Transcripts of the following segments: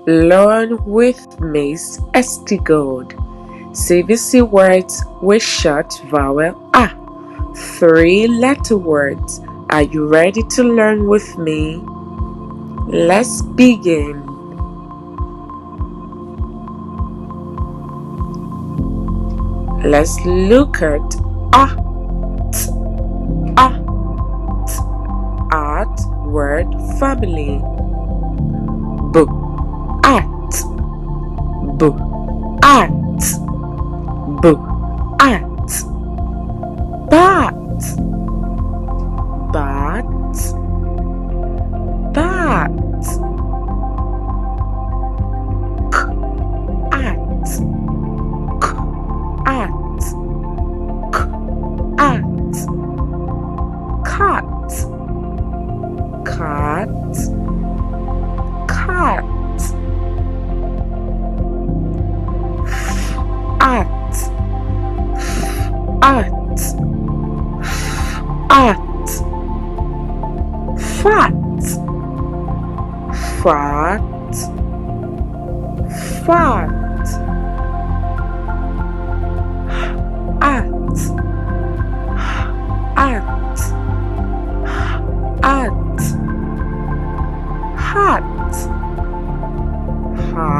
Learn with Miss Estigode. CVC words with short vowel A. 3-letter words. Are you ready to learn with me? Let's begin. Let's look at A, T, A, T, at word family. B, at, B, at, B, at, bat, bat, bat, k, at, k, at, k, at, cat, cat, cat, at, at, at, fat, fat, fat, at, at, at, hat, hat,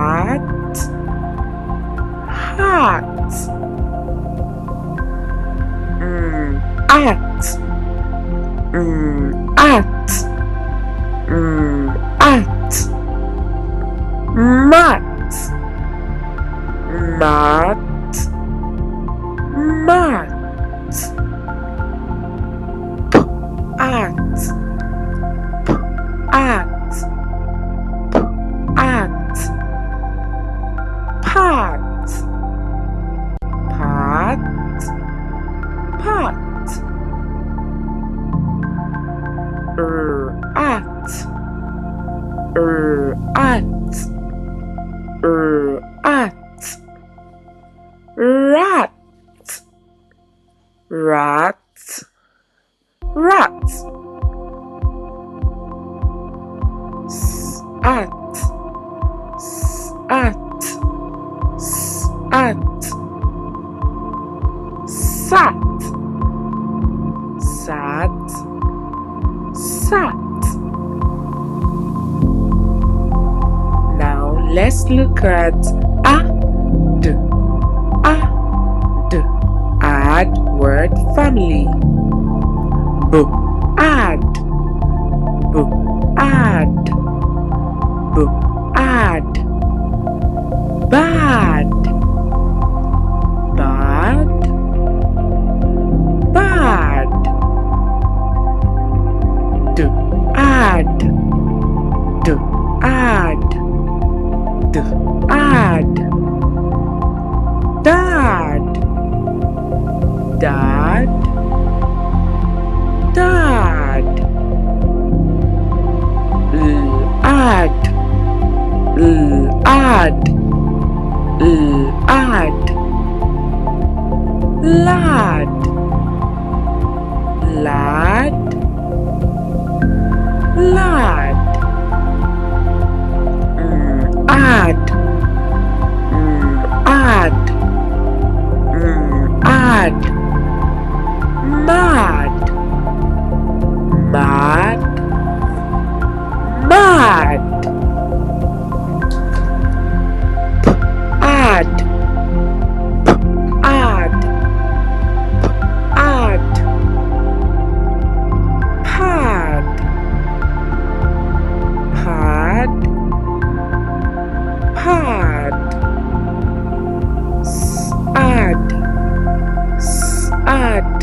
hat, at, at, at, mat, mat, mat, p, at, p, at, p, at, pat, pat, pat, at, at, at, rat, rat, rat, at, at, at, sat, sat, sat. Now let's look at ad, ad, add word family. B, add, b, add, b, add, bad, bad, bad, d, add, d, add, d, add, dad, dad, dad, add, add, add, lad, lad, lad, add, add, add, mad, mad, mad, add, add, add, pad, pad, pad, add, add,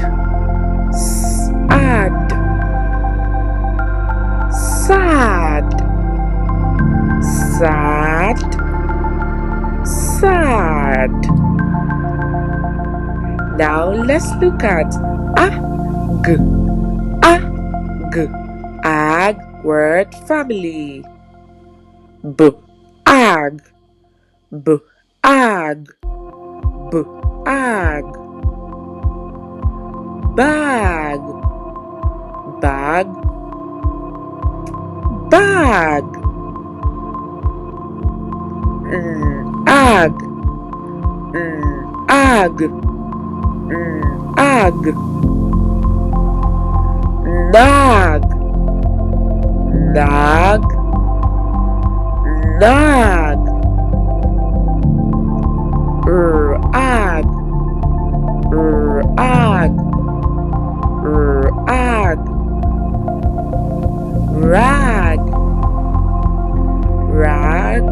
add, sad, sad, sad. Now let's look at ag, ag, ag word family. B, ag, b, ag, b, ag, bag, bag, bag, ag, ag, ag, nag, nag, nag, ag, ag, ag, rag, rag,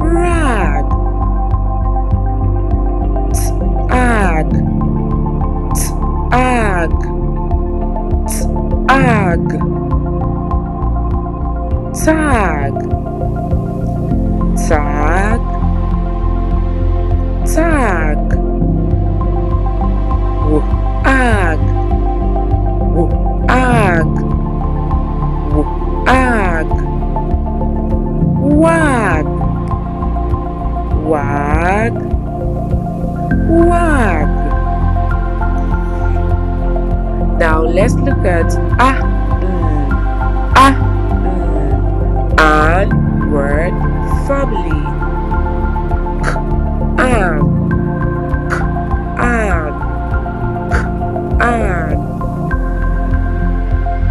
rag, ag, ag, ag, tag, tag, tag, ag, ag, ag, wag, wag, wag. Now let's look at and word family. And, and, and,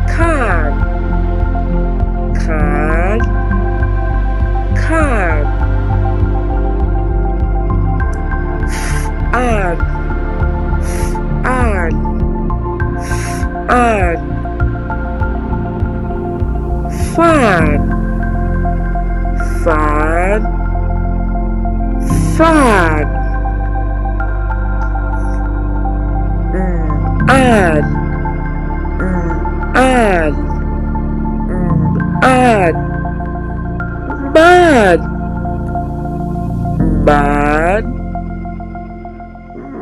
can, can, can, and, and, fan, fan, fan, and, and, and, man, man,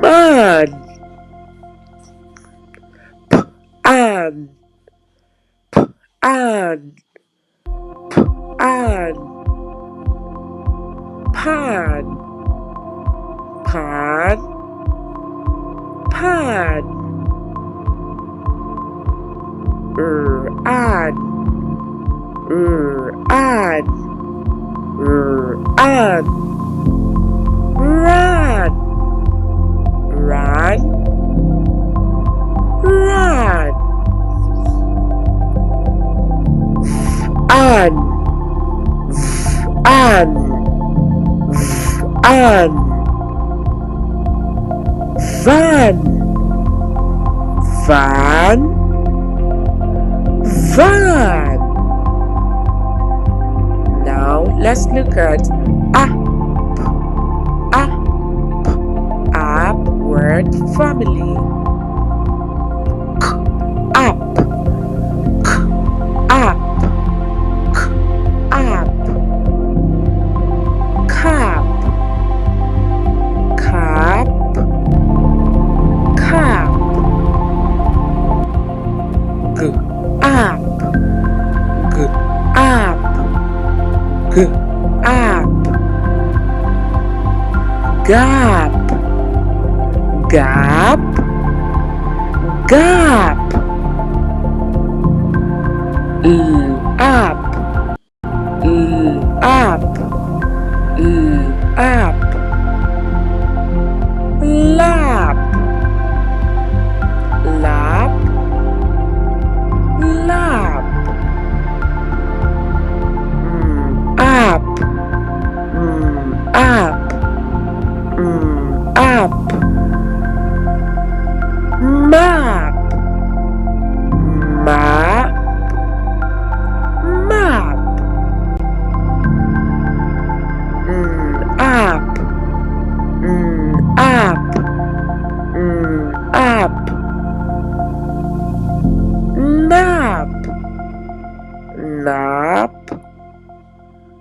man, and, and, and, pan, pan, pan, and, and, and, ran, ran, ran, an, an, an, van, van, van. Now let's look at app word family. Up, up, up, cap, cap, cap, up, up, up, gap, gap, gap, up, up, up, lap, lap, lap, up, up, up, map, map, map, up, up, up, nap, nap,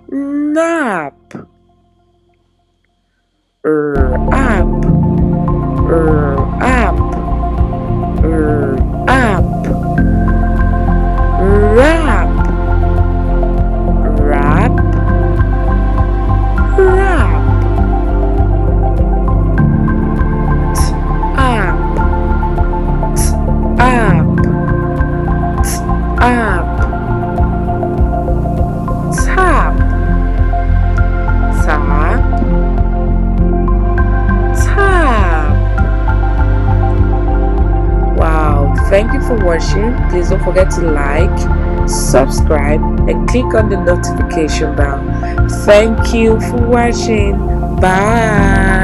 nap, up, up, up, wrap, wrap, wrap, up, up, up, tap, Thank you for watching. Please don't forget to like, subscribe, and click on the notification bell. Thank you for watching. Bye.